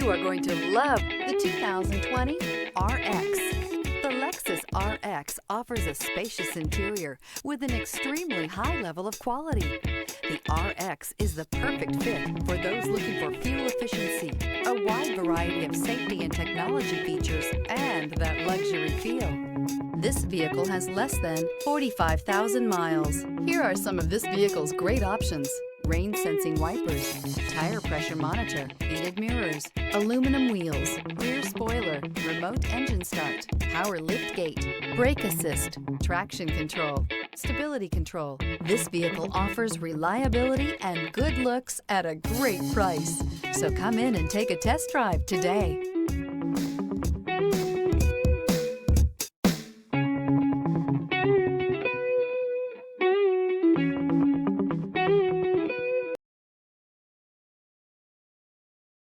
You are going to love the 2020 RX. The Lexus RX offers a spacious interior with an extremely high level of quality. The RX is the perfect fit for those looking for fuel efficiency, a wide variety of safety and technology features, and that luxury feel. This vehicle has less than 45,000 miles. Here are some of this vehicle's great options: rain sensing wipers, tire pressure monitor, heated mirrors, aluminum wheels, rear spoiler, remote engine start, power lift gate, brake assist, traction control, stability control. This vehicle offers reliability and good looks at a great price. So come in and take a test drive today.